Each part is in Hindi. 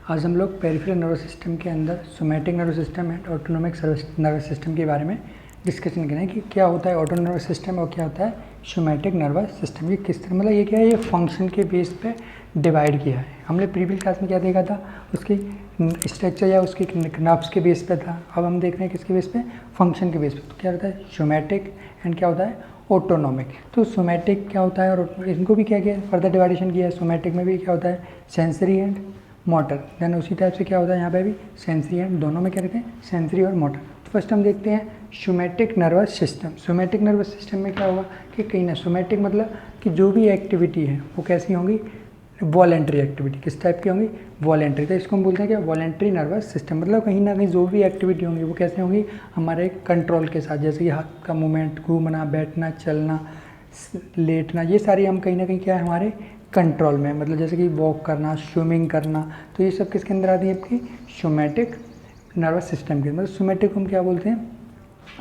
आज हम लोग पेरिफेरल नर्वस सिस्टम के अंदर somatic nervous system and autonomic nervous system के बारे में डिस्कशन करें कि क्या होता है ऑटोनोमिक नर्वस सिस्टम और क्या होता है सोमैटिक नर्वस सिस्टम। ये किस तरह मतलब ये क्या है, ये फंक्शन के बेस पे डिवाइड किया है। हमने प्रीवियस क्लास में क्या देखा था, उसकी स्ट्रक्चर या उसकी नर्व्स के बेस पे था। अब हम देख रहे हैं किसके बेस पे, फंक्शन के बेस पे। तो क्या होता है सोमैटिक एंड क्या होता है ऑटोनोमिक। तो सोमैटिक क्या होता है और इनको भी क्या किया फर्दर डिवाइडेशन किया है। सोमैटिक में भी क्या होता है सेंसरी एंड मोटर, देन उसी टाइप से क्या होता है यहाँ पे भी सेंसरी एंड, दोनों में क्या रहते हैं सेंसरी और मोटर। तो फर्स्ट हम देखते हैं somatic nervous system. Somatic nervous system में क्या होगा कि कहीं ना सोमैटिक मतलब कि जो भी एक्टिविटी है वो कैसी होंगी, वॉलेंट्री एक्टिविटी। किस टाइप की होंगी, वॉलेंट्री। तो इसको हम बोलते हैं क्या, वॉलेंट्री नर्वस सिस्टम। मतलब कहीं ना कहीं जो भी एक्टिविटी होंगी वो कैसे होंगी, हमारे कंट्रोल के साथ। जैसे कि हाथ का मूवमेंट, घूमना, बैठना, चलना, लेटना, ये सारी हम कहीं ना कहीं क्या है हमारे कंट्रोल में। मतलब जैसे कि वॉक करना, स्विमिंग करना, तो ये सब किसके अंदर आती है आपकी सोमैटिक नर्वस सिस्टम के। मतलब सोमैटिक हम क्या बोलते हैं,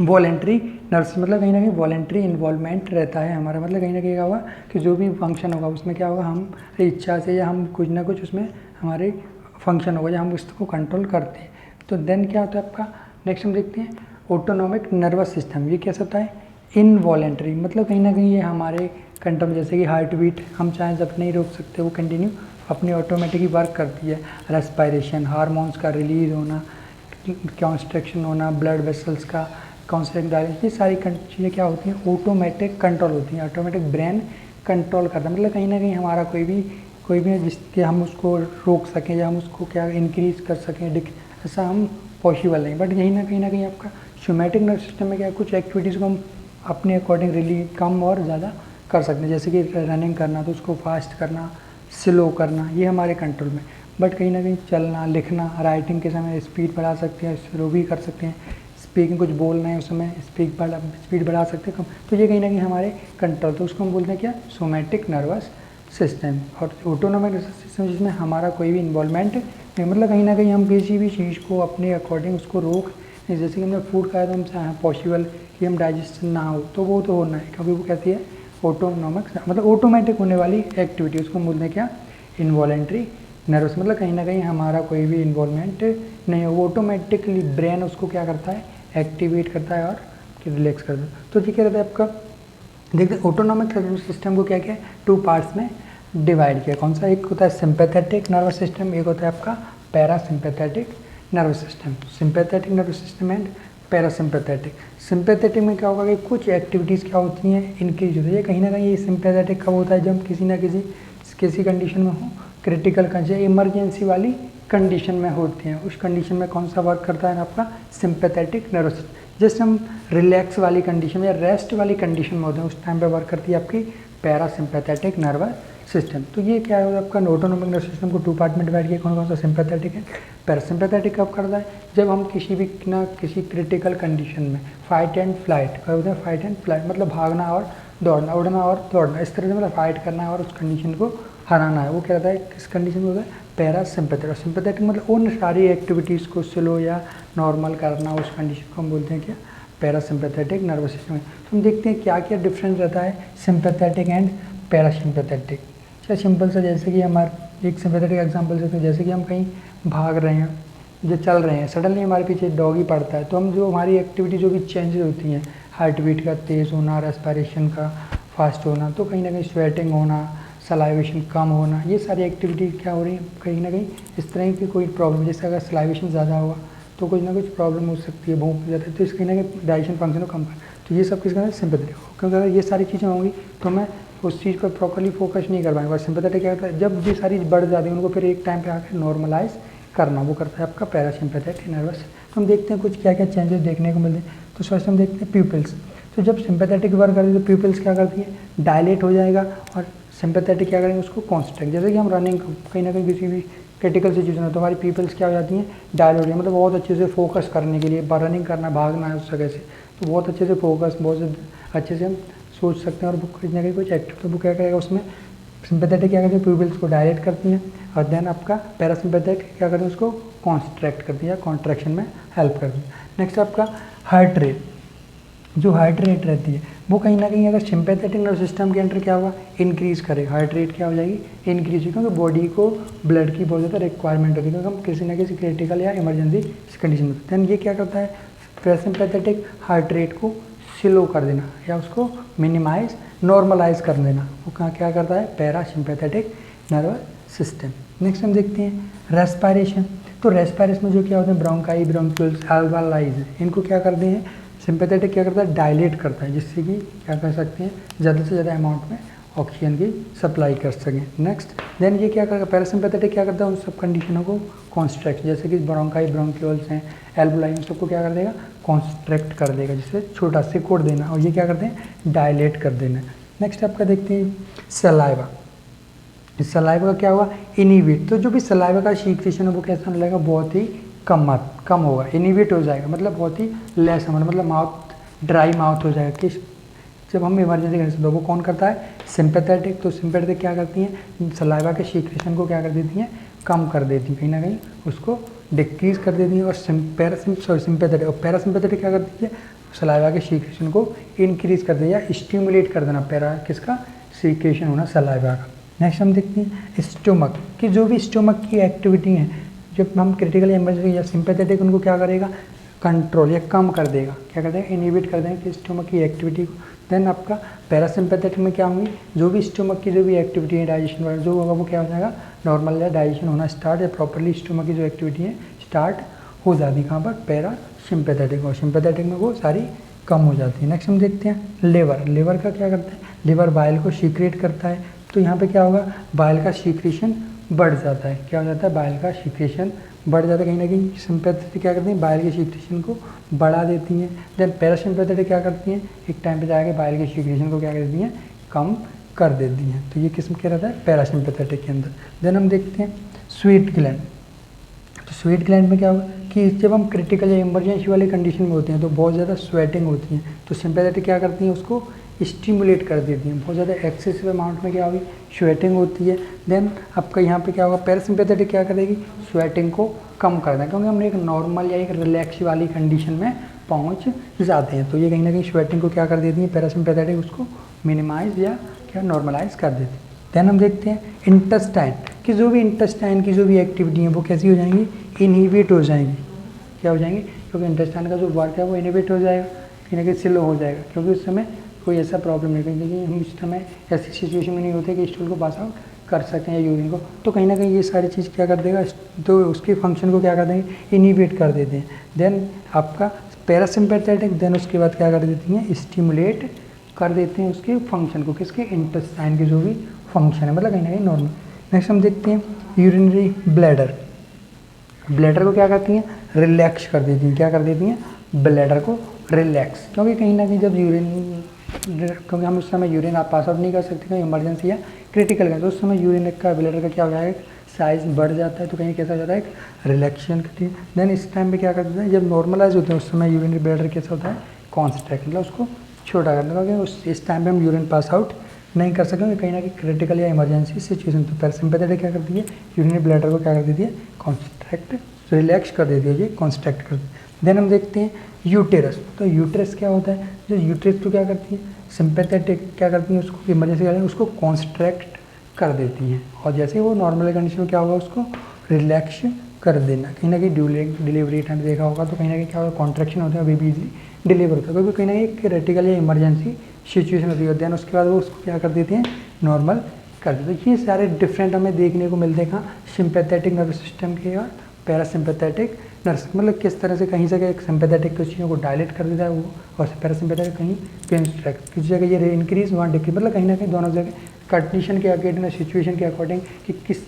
वॉलेंट्री नर्वस। मतलब कहीं ना कहीं वॉलेंट्री इन्वॉल्वमेंट रहता है हमारा। मतलब कहीं ना कहीं क्या होगा कि जो भी फंक्शन होगा उसमें क्या होगा, हम इच्छा से या हम कुछ ना कुछ उसमें हमारे फंक्शन होगा या हम उसको कंट्रोल करते हैं। तो देन क्या होता है आपका, नेक्स्ट हम देखते हैं ऑटोनोमिक नर्वस सिस्टम। ये कैसा होता है, इनवॉलेंट्री। मतलब कहीं ना कहीं ये हमारे कंट्रोल, जैसे कि हार्ट बीट हम चाहें जब नहीं रोक सकते, वो कंटिन्यू अपनी ऑटोमेटिकली वर्क करती है। रेस्पायरेशन, हार्मोन्स का रिलीज होना, कॉन्स्ट्रक्शन होना, ब्लड वेसल्स का कॉन्स्ट्रक्ट डायरेक्शन, ये सारी चीज़ें क्या होती हैं ऑटोमेटिक कंट्रोल होती हैं। ऑटोमेटिक ब्रेन कंट्रोल करता है। मतलब कहीं ना कहीं हमारा कोई भी जिसके हम उसको रोक सकें या हम उसको क्या इंक्रीज कर सकें, ऐसा हम पॉसिबल नहीं। बट यही ना कहीं आपका सोमैटिक नर्वस सिस्टम में क्या कुछ एक्टिविटीज़ को हम अपने अकॉर्डिंग रिलीज कम और ज़्यादा कर सकते हैं। जैसे कि रनिंग करना, तो उसको फास्ट करना, स्लो करना, ये हमारे कंट्रोल में। बट कहीं ना कहीं चलना, लिखना, राइटिंग के समय स्पीड बढ़ा सकते हैं, स्लो भी कर सकते हैं। स्पीकिंग कुछ बोलना है उस समय स्पीड बढ़ा सकते हैं कम। तो ये कहीं ना कहीं हमारे कंट्रोल, तो उसको हम बोलते हैं क्या, सोमैटिक नर्वस सिस्टम। और ऑटोनोमिक नर्वस सिस्टम जिसमें हमारा कोई भी इन्वॉल्वमेंट नहीं। मतलब कहीं ना कहीं हम किसी भी चीज़ को अपने अकॉर्डिंग उसको रोक, जैसे कि हमने फूड खाया तो हम चाहें पॉसिबल कि हम डाइजेशन ना हो, तो वो तो होना है, क्योंकि वो कैसी है ऑटोनोमिक, मतलब ऑटोमेटिक होने वाली एक्टिविटी। उसको हम बोलते हैं क्या, इन्वॉलेंट्री नर्वस। मतलब कहीं ना कहीं हमारा कोई भी इन्वॉल्वमेंट नहीं हो, वो ऑटोमेटिकली ब्रेन उसको क्या करता है, एक्टिवेट करता है और रिलैक्स करता है। तो ये क्या रहता है आपका, देखते हैं ऑटोनोमिक नर्वस सिस्टम को क्या क्या टू पार्ट्स में डिवाइड किया। कौन सा, एक होता है सिंपैथेटिक नर्वस सिस्टम, एक होता है आपका parasympathetic nervous system. Sympathetic nervous system and parasympathetic. Sympathetic में क्या होगा कि कुछ एक्टिविटीज़ क्या होती हैं, इंक्रीज होती है। कहीं ना कहीं ये सिंपैथेटिक कब होता है, जब किसी ना किसी कंडीशन में हो, क्रिटिकल कंडीशन, इमरजेंसी वाली कंडीशन में होती हैं। उस कंडीशन में कौन सा वर्क करता है आपका सिंपैथेटिक नर्वस सिस्टम। जैसे हम रिलैक्स वाली कंडीशन या रेस्ट वाली कंडीशन में होते हैं, उस टाइम पे वर्क करती है आपकी पैरासिम्पैथेटिक नर्वस सिस्टम। तो ये क्या है आपका ऑटोनोमिक नर्वस सिस्टम को टू पार्ट में डिवाइड किया। कौन कौन सा, सिंपैथेटिक है। पैरासिम्पैथेटिक कब करता है, जब हम किसी भी ना किसी क्रिटिकल कंडीशन में, फाइट एंड फ्लाइट, क्या होता है फाइट एंड फ्लाइट, मतलब भागना और दौड़ना, उड़ना और दौड़ना, इस तरह से मतलब फाइट करना है और उस कंडीशन को हराना है, वो क्या रहता है, किस कंडीशन में होता है, पैरासिम्पैथेटिक। सिंपैथेटिक मतलब उन सारी एक्टिविटीज़ को स्लो या नॉर्मल करना, उस कंडीशन को हम बोलते हैं क्या, पैरासिम्पैथेटिक नर्वस सिस्टम है। तो हम देखते हैं क्या क्या डिफरेंस रहता है सिंपैथेटिक एंड पैरासिम्पैथेटिक। अच्छा सिंपल सा, जैसे कि हमारे एक सिंपैथेटिक एग्जांपल देते हैं, जैसे कि हम कहीं भाग रहे हैं, जो चल रहे हैं, सडनली हमारे पीछे डॉगी पड़ता है, तो हम जो हमारी एक्टिविटी जो भी चेंजेस होती हैं, हार्ट बीट का तेज़ होना, रेस्पिरेशन का फास्ट होना, तो कहीं ना कहीं स्वेटिंग होना, सलाइवेशन कम होना, ये सारी एक्टिविटी क्या हो रही है, कहीं ना कहीं इस तरह की कोई प्रॉब्लम, जैसे अगर सलाइवेशन ज़्यादा हुआ तो कुछ ना कुछ प्रॉब्लम हो सकती है, भूख ज़्यादा, तो इसके ना कहीं डाइजेशन फंक्शन को कम कर, तो ये सब किसका सिंपैथेटिक। क्योंकि अगर ये सारी चीज़ें होंगी तो मैं उस चीज़ पर प्रॉपर्ली फोकस नहीं कर पाएंगे। और सिंपैथेटिक क्या होता है, जब ये सारी बढ़ जाती है उनको फिर एक टाइम पे आकर नॉर्मलाइज करना, वो करता है आपका पैरासिम्पैथेटिक नर्वस। तो हम देखते हैं कुछ क्या क्या चेंजेस देखने को मिलते हैं। तो फर्स्ट हम देखते हैं प्यूपिल्स। तो जब सिंपैथेटिक वर्क करती है तो प्यूपिल्स क्या करती है, डायलेट हो जाएगा, और सिंपैथेटिक क्या करेंगे, उसको कॉन्स्ट्रैक्ट। जैसे कि हम रनिंग कहीं ना कहीं किसी भी क्रिटिकल सिचुएशन है तो हमारी पीपल्स क्या हो जाती हैं, डायलेट हो रही है। मतलब बहुत अच्छे से फोकस करने के लिए, रनिंग करना, भागना है उस जगह से, तो बहुत अच्छे से फोकस, बहुत अच्छे से हम सोच सकते हैं और बुक कहीं ना कहीं कुछ एक्टिव, तो बुक क्या करेगा उसमें, सिंपैथेटिक क्या करती है, प्यूपिल्स को डायलेट करती हैं, और देन आपका पैरासिम्पैथेटिक क्या करती है, उसको कॉन्स्ट्रैक्ट करती है या कॉन्ट्रैक्शन में हेल्प करती है। नेक्स्ट आपका हार्ट रेट। जो हार्ट रेट रहती है वो कहीं ना कहीं अगर सिंपैथेटिक नर्वस सिस्टम के अंदर क्या होगा, इंक्रीज़ करेगा, हार्ट रेट क्या हो जाएगी, इंक्रीज होगी, क्योंकि बॉडी को ब्लड की बहुत ज़्यादा रिक्वायरमेंट होती है, क्योंकि हम किसी ना किसी क्रिटिकल या इमरजेंसी कंडीशन में। दैन ये क्या करता है, पैरासिम्पैथेटिक हार्ट रेट को स्लो कर देना या उसको मिनिमाइज नॉर्मलाइज कर देना, वो क्या करता है, पैरासिम्पैथेटिक नर्वस सिस्टम। नेक्स्ट हम देखते हैं रेस्पायरेशन। तो रेस्पायरेशन में जो क्या होते हैं, ब्रोंकाई, ब्रोंक्यूल्स, एल्वेलाइज, इनको क्या करते हैं, सिंपैथेटिक क्या करता है, डायलेट करता है, जिससे कि क्या कर सकते हैं, ज़्यादा से ज़्यादा अमाउंट में ऑक्सीजन की सप्लाई कर सकें। नेक्स्ट देन ये क्या करेगा, पैरासिम्पैथेटिक क्या करता है, उन सब कंडीशनों को कॉन्स्ट्रैक्ट, जैसे कि ब्रोंकाई, ब्रोंक्यूल्स हैं, एल्वेलाई, उन सबको क्या कर देगा, कॉन्स्ट्रैक्ट कर देगा, जिससे छोटा सिकोड़ देना, और ये क्या करते हैं, डायलेट कर देना। नेक्स्ट आपका देखते हैं सलाइवा। इस सलाइवा का क्या हुआ, इनिबिट। तो जो भी सलाइवा का सीक्रेशन है वो कैसा होने लगेगा, बहुत ही कम होगा, इनिबिट हो जाएगा, मतलब बहुत ही लेस अमाउंट, मतलब माउथ ड्राई माउथ हो जाएगा। किस जब हम इमरजेंसी कंडीशन, तो वो कौन करता है, सिंपैथेटिक। तो सिंपैथेटिक क्या करती हैं, सलाइवा के सीक्रेशन को क्या कर देती हैं, कम कर देती हैं, कहीं ना कहीं उसको डिक्रीज कर देती हैं। और सिंपैथेटिक और पैरासिम्पैथेटिक क्या करती है, सलाइवा के सीक्रेशन को इंक्रीज कर देती है या स्टिमुलेट कर देना, किसका सीक्रेशन होना सलाइवा का। नेक्स्ट हम देखते हैं स्टोमक की, जो भी स्टोमक की एक्टिविटी है, जब हम क्रिटिकल इमरजेंसी या सिंपैथेटिक उनको क्या करेगा, कंट्रोल या कम कर देगा, क्या कर देगा, इनिबिट कर देगा कि स्टोमक की एक्टिविटी को। देन आपका पैरासिम्पैथेटिक में क्या होंगी, जो भी स्टोमक की जो भी एक्टिविटी है, डाइजेशन वगैरह जो होगा वो क्या हो जाएगा, नॉर्मल या डाइजेशन होना स्टार्ट या प्रॉपरली स्टोमक की जो एक्टिविटी है स्टार्ट हो जाती है, कहाँ पर, पैरासिम्पैथेटिक, और सिंपैथेटिक में वो सारी कम हो जाती है। नेक्स्ट हम देखते हैं लिवर। लिवर का क्या करता है, लिवर बाइल को सीक्रेट करता है, तो यहाँ पे क्या होगा, बाइल का सीक्रेशन बढ़ जाता है, क्या हो जाता है, बाइल का सीक्रेशन बढ़ जाता है, कहीं ना कहीं सिंपैथेटिक क्या करती हैं, बाइल के सीक्रेशन को बढ़ा देती हैं। देन पैरासिम्पैथेटिक क्या करती हैं, एक टाइम पे जाके बाइल के सीक्रेशन को क्या कर देती हैं, कम कर देती हैं। तो ये किस्म क्या रहता है, पैरासिम्पैथेटिक के अंदर। देन हम देखते हैं स्वीट ग्लैंड। तो स्वीट ग्लैंड में क्या होगा कि जब हम क्रिटिकल या इमरजेंसी वाली कंडीशन में होते हैं तो बहुत ज़्यादा स्वेटिंग होती है, तो सिंपैथेटिक क्या करती हैं, उसको स्टिमुलेट कर देती हैं, बहुत ज़्यादा एक्सेसिव अमाउंट में क्या होगी, स्वेटिंग होती है। देन आपका यहाँ पे क्या होगा, पैरासिम्पैथेटिक क्या करेगी, स्वेटिंग को कम कर दें, क्योंकि हम एक नॉर्मल या एक रिलैक्स वाली कंडीशन में पहुँच जाते हैं, तो ये कहीं ना कहीं स्वेटिंग को क्या कर देती है, पैरासिम्पैथेटिक उसको मिनिमाइज या क्या नॉर्मलाइज कर देती है। देन हम देखते हैं इंटेस्टाइन कि जो भी इंटेस्टाइन की जो भी एक्टिविटी है वो कैसी हो जाएंगी, इनहिबिट हो जाएंगी, क्या हो जाएंगी, क्योंकि इंटेस्टाइन का जो वर्क है वो इनहिबिट हो जाएगा, कहीं ना कहीं स्लो हो जाएगा, क्योंकि उस समय कोई ऐसा प्रॉब्लम नहीं, क्योंकि हम इस समय ऐसी सिचुएशन में नहीं होते कि स्टूल को पास आउट कर सकें या यूरिन को, तो कहीं ना कहीं ये सारी चीज़ क्या कर देगा, तो उसके फंक्शन को क्या कर देंगे, इनहिबिट कर देते हैं। देन आपका पैरासिम्पैथेटिक, देन उसके बाद क्या कर देती हैं, स्टिमुलेट कर देते हैं उसके फंक्शन को, किसके, इंटेस्टाइन के जो भी फंक्शन है, मतलब कहीं ना कहीं नॉर्मल। नेक्स्ट हम देखते हैं यूरिनरी ब्लैडर। ब्लैडर को क्या करती हैं, रिलैक्स कर देती हैं, क्या कर देती हैं, ब्लैडर को रिलैक्स, क्योंकि कहीं ना कहीं जब क्योंकि हम उस समय यूरिन आप पास आउट नहीं कर सकते, कहीं इमरजेंसी या क्रिटिकल है, तो उस समय यूरिन का ब्लैडर का क्या हो जाएगा, साइज बढ़ जाता है, तो कहीं कैसा हो जाता है, एक रिलैक्सेशन करती है। देन इस टाइम पे क्या कर देते हैं, जब नॉर्मलाइज होते हैं उस समय यूरिनरी ब्लैडर कैसा होता है, कॉन्स्ट्रैक्ट, मतलब उसको छोटा करना, क्योंकि इस टाइम पे हम यूरिन पास आउट नहीं कर सकेंगे, कहीं ना कहीं क्रिटिकल या इमरजेंसी सिचुएशन। तो पैरासिम्पैथेटिक क्या करती है, यूरिनरी ब्लैडर को क्या कर देती है, कॉन्स्ट्रैक्ट, रिलैक्स कर देती है, ये कॉन्स्ट्रैक्ट कर देती है। देन हम देखते हैं यूटेरस। तो यूटेरस क्या होता है, जो यूटेरस तो क्या करती है, सिंपैथेटिक क्या करती है, उसको इमरजेंसी वाले उसको कॉन्स्ट्रैक्ट कर देती हैं, और जैसे ही वो नॉर्मल कंडीशन में क्या होगा, उसको रिलैक्स कर देना, कहीं ना कहीं डिलीवरी टाइम देखा होगा, तो कहीं ना कहीं क्या होगा, कॉन्ट्रैक्शन होता है, बेबी इजली डिलीवर होता है, क्योंकि कहीं ना कहीं क्रिटिकल या इमरजेंसी सिचुएशन होती है। देन उसके बाद वो उसको क्या कर देते हैं, नॉर्मल कर देते हैं। ये सारे डिफरेंट हमें देखने को मिलते हैं, कहाँ, सिंपैथेटिक नर्वस सिस्टम के और पैरासिम्पैथेटिक नर्वस, मतलब किस तरह से कहीं से एक सिंपैथेटिक कुछ चीज़ों को डायलेट कर देता है वो, और पैरासिम्पैथेटिक कहीं कंस्ट्रैक्ट, किसी जगह ये इंक्रीज वहाँ डिक्रीज, मतलब कहीं ना कहीं दोनों जगह कंडीशन के अकॉर्डिंग, सिचुएशन के अकॉर्डिंग कि किस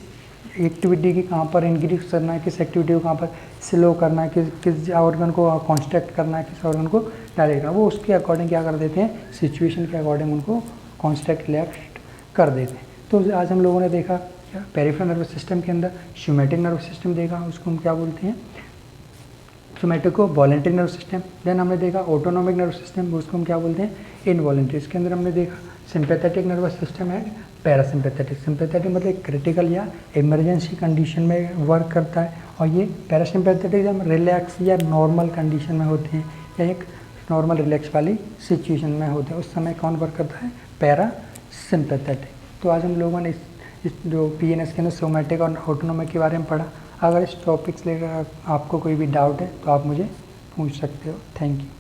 एक्टिविटी की कहाँ पर इंक्रीज करना है, किस एक्टिविटी को कहाँ पर स्लो करना है, किस ऑर्गन को कॉन्स्ट्रैक्ट करना है, किस ऑर्गन को डायलेट करना, वो उसके अकॉर्डिंग क्या कर देते हैं, सिचुएशन के अकॉर्डिंग उनको कॉन्स्ट्रैक्ट रिलैक्स कर देते हैं। तो आज हम लोगों ने देखा क्या, पेरिफेरल नर्वस सिस्टम के अंदर सोमैटिक नर्वस सिस्टम देखा, उसको हम क्या बोलते हैं, सोमैटिक को वॉलेंटरी नर्वस सिस्टम। देन हमने देखा ऑटोनोमिक नर्वस सिस्टम, उसको हम क्या बोलते हैं, इनवॉलेंटरी। इसके अंदर हमने देखा sympathetic nervous system and parasympathetic. Sympathetic मतलब क्रिटिकल या इमरजेंसी कंडीशन में वर्क करता है, और ये पैरासिम्पैथेटिक जब रिलैक्स या नॉर्मल कंडीशन में होते हैं, या एक नॉर्मल रिलैक्स वाली सिचुएशन में होते हैं, उस समय कौन वर्क करता है, पैरा सिंपैथेटिक। तो आज हम लोगों ने इस जो PNS के अंदर सोमैटिक और ऑटोनोमिक के बारे में पढ़ा। अगर इस टॉपिक से लेकर आपको कोई भी डाउट है तो आप मुझे पूछ सकते हो। Thank you.